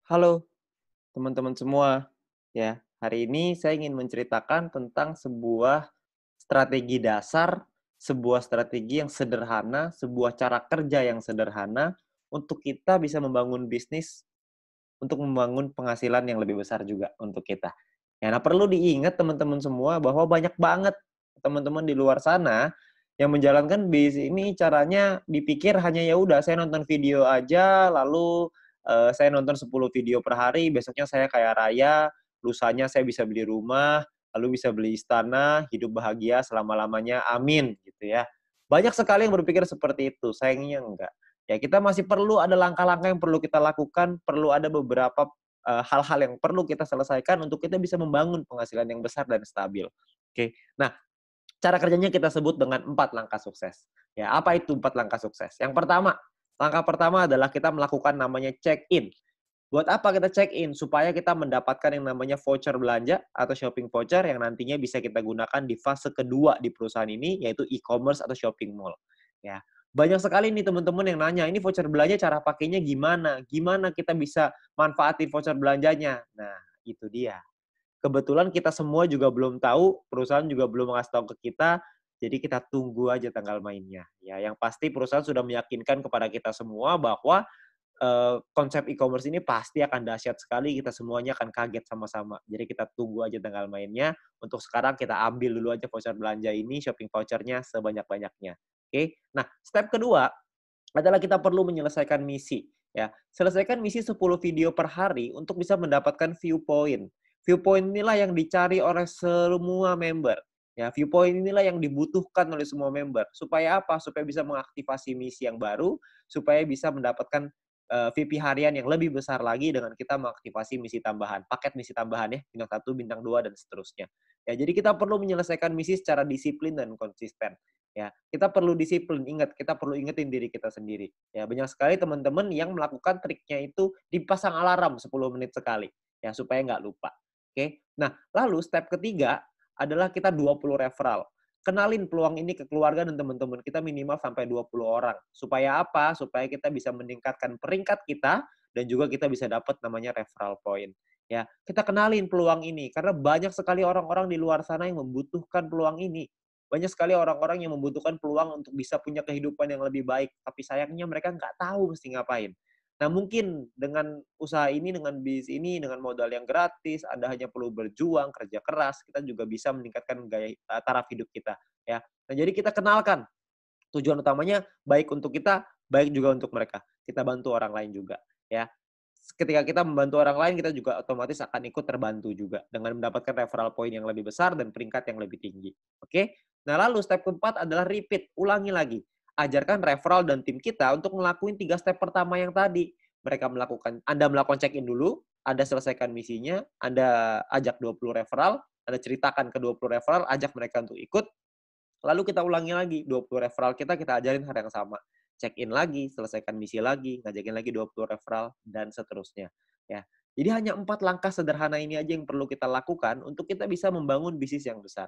Halo teman-teman semua, ya. Hari ini saya ingin menceritakan tentang sebuah strategi dasar, sebuah strategi yang sederhana, sebuah cara kerja yang sederhana untuk kita bisa membangun bisnis, untuk membangun penghasilan yang lebih besar juga untuk kita. Ya, nah perlu diingat teman-teman semua bahwa banyak banget teman-teman di luar sana yang menjalankan bisnis ini caranya dipikir hanya ya udah saya nonton video aja lalu saya nonton 10 video per hari, besoknya saya kaya raya, lusanya saya bisa beli rumah, lalu bisa beli istana, hidup bahagia selama-lamanya, amin gitu ya. Banyak sekali yang berpikir seperti itu, sayangnya enggak. Ya kita masih perlu ada langkah-langkah yang perlu kita lakukan, perlu ada beberapa hal-hal yang perlu kita selesaikan untuk kita bisa membangun penghasilan yang besar dan stabil. Oke. Nah, cara kerjanya kita sebut dengan 4 langkah sukses. Ya, apa itu 4 langkah sukses? Yang pertama, langkah pertama adalah kita melakukan namanya check-in. Buat apa kita check-in? Supaya kita mendapatkan yang namanya voucher belanja atau shopping voucher yang nantinya bisa kita gunakan di fase kedua di perusahaan ini, yaitu e-commerce atau shopping mall. Ya, banyak sekali nih teman-teman yang nanya, "Ini voucher belanja cara pakainya gimana? Gimana kita bisa manfaatin voucher belanjanya?" Nah, itu dia. Kebetulan kita semua juga belum tahu, perusahaan juga belum ngasih tahu ke kita, jadi kita tunggu aja tanggal mainnya. Ya, yang pasti perusahaan sudah meyakinkan kepada kita semua bahwa konsep e-commerce ini pasti akan dahsyat sekali, kita semuanya akan kaget sama-sama. Jadi kita tunggu aja tanggal mainnya, untuk sekarang kita ambil dulu aja voucher belanja ini, shopping voucher-nya sebanyak-banyaknya, oke. Nah, step kedua adalah kita perlu menyelesaikan misi, ya. Selesaikan misi 10 video per hari untuk bisa mendapatkan view point. View point inilah yang dicari oleh semua member, ya. View point inilah yang dibutuhkan oleh semua member. Supaya apa? Supaya bisa mengaktifasi misi yang baru, supaya bisa mendapatkan VP harian yang lebih besar lagi dengan kita mengaktifasi misi tambahan, paket misi tambahan ya, bintang 1, bintang 2 dan seterusnya. Ya, jadi kita perlu menyelesaikan misi secara disiplin dan konsisten. Ya, kita perlu disiplin, ingat, kita perlu ingetin diri kita sendiri. Ya, banyak sekali teman-teman yang melakukan triknya itu dipasang alarm 10 menit sekali, ya, supaya nggak lupa. Oke. Nah, lalu step ketiga adalah kita 20 referral. Kenalin peluang ini ke keluarga dan teman-teman kita minimal sampai 20 orang. Supaya apa? Supaya kita bisa meningkatkan peringkat kita dan juga kita bisa dapat namanya referral point. Ya, kita kenalin peluang ini karena banyak sekali orang-orang di luar sana yang membutuhkan peluang ini. Banyak sekali orang-orang yang membutuhkan peluang untuk bisa punya kehidupan yang lebih baik, tapi sayangnya mereka nggak tahu mesti ngapain. Nah, mungkin dengan usaha ini, dengan bisnis ini, dengan modal yang gratis, Anda hanya perlu berjuang, kerja keras, kita juga bisa meningkatkan taraf hidup kita, ya. Nah, jadi kita kenalkan tujuan utamanya baik untuk kita, baik juga untuk mereka. Kita bantu orang lain juga, ya. Ketika kita membantu orang lain, kita juga otomatis akan ikut terbantu juga dengan mendapatkan referral point yang lebih besar dan peringkat yang lebih tinggi. Oke? Nah, lalu step keempat adalah repeat, ulangi lagi. Ajarkan referral dan tim kita untuk ngelakuin 3 step pertama yang tadi. Anda melakukan check-in dulu, Anda selesaikan misinya, Anda ajak 20 referral, Anda ceritakan ke 20 referral, ajak mereka untuk ikut, lalu kita ulangi lagi, 20 referral kita ajarin hal yang sama. Check-in lagi, selesaikan misi lagi, ngajakin lagi 20 referral, dan seterusnya. Ya. Jadi hanya 4 langkah sederhana ini aja yang perlu kita lakukan untuk kita bisa membangun bisnis yang besar.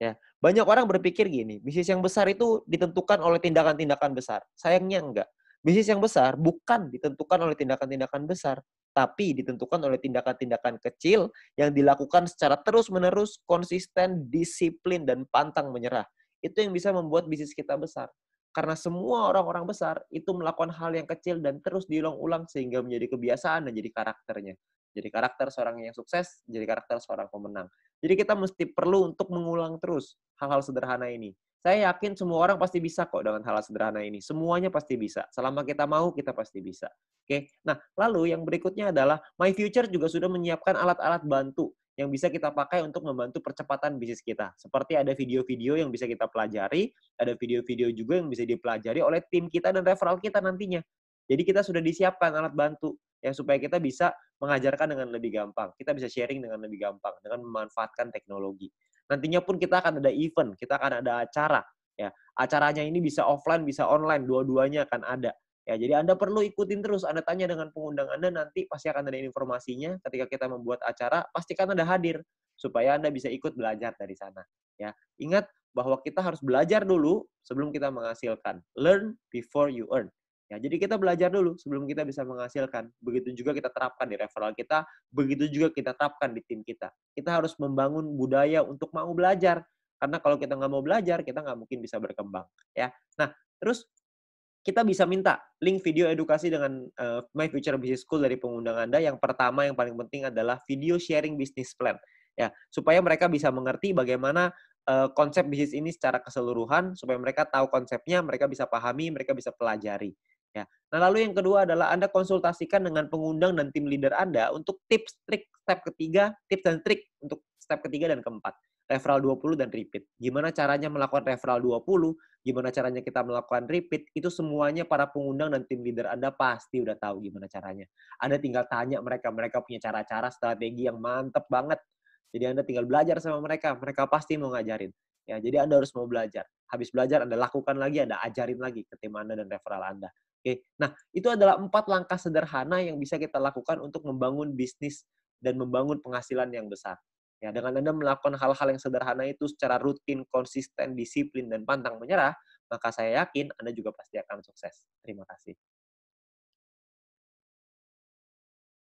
Ya. Banyak orang berpikir gini, bisnis yang besar itu ditentukan oleh tindakan-tindakan besar. Sayangnya enggak. Bisnis yang besar bukan ditentukan oleh tindakan-tindakan besar, tapi ditentukan oleh tindakan-tindakan kecil yang dilakukan secara terus-menerus, konsisten, disiplin, dan pantang menyerah. Itu yang bisa membuat bisnis kita besar. Karena semua orang-orang besar itu melakukan hal yang kecil dan terus diulang-ulang sehingga menjadi kebiasaan dan jadi karakternya. Jadi karakter seorang yang sukses, jadi karakter seorang pemenang. Jadi kita mesti perlu untuk mengulang terus hal-hal sederhana ini. Saya yakin semua orang pasti bisa kok dengan hal sederhana ini. Semuanya pasti bisa. Selama kita mau, kita pasti bisa. Oke. Nah, lalu yang berikutnya adalah My Future juga sudah menyiapkan alat-alat bantu yang bisa kita pakai untuk membantu percepatan bisnis kita. Seperti ada video-video yang bisa kita pelajari, ada video-video juga yang bisa dipelajari oleh tim kita dan referral kita nantinya. Jadi kita sudah disiapkan alat bantu ya supaya kita bisa mengajarkan dengan lebih gampang. Kita bisa sharing dengan lebih gampang dengan memanfaatkan teknologi. Nantinya pun kita akan ada event, kita akan ada acara ya. Acaranya ini bisa offline, bisa online, dua-duanya akan ada. Ya, jadi Anda perlu ikutin terus. Anda tanya dengan pengundang Anda, nanti pasti akan ada informasinya. Ketika kita membuat acara, pastikan Anda hadir supaya Anda bisa ikut belajar dari sana. Ya, ingat bahwa kita harus belajar dulu sebelum kita menghasilkan. Learn before you earn. Ya, jadi kita belajar dulu sebelum kita bisa menghasilkan. Begitu juga kita terapkan di referral kita, begitu juga kita terapkan di tim kita. Kita harus membangun budaya untuk mau belajar. Karena kalau kita nggak mau belajar, kita nggak mungkin bisa berkembang. Ya. Nah, terus kita bisa minta link video edukasi dengan My Future Business School dari pengundang Anda. Yang pertama, yang paling penting adalah video sharing business plan. Ya, supaya mereka bisa mengerti bagaimana konsep bisnis ini secara keseluruhan, supaya mereka tahu konsepnya, mereka bisa pahami, mereka bisa pelajari. Ya. Nah, lalu yang kedua adalah Anda konsultasikan dengan pengundang dan tim leader Anda untuk tips, trik, step ketiga, tips dan trik untuk step ketiga dan keempat. Referral 20 dan repeat. Gimana caranya melakukan referral 20, gimana caranya kita melakukan repeat, itu semuanya para pengundang dan tim leader Anda pasti udah tahu gimana caranya. Anda tinggal tanya mereka, mereka punya cara-cara strategi yang mantep banget. Jadi Anda tinggal belajar sama mereka pasti mau ngajarin. Ya, jadi Anda harus mau belajar. Habis belajar Anda lakukan lagi, Anda ajarin lagi ke tim Anda dan referral Anda. Oke. Nah, itu adalah 4 langkah sederhana yang bisa kita lakukan untuk membangun bisnis dan membangun penghasilan yang besar. Ya, dengan Anda melakukan hal-hal yang sederhana itu secara rutin, konsisten, disiplin, dan pantang menyerah, maka saya yakin Anda juga pasti akan sukses. Terima kasih.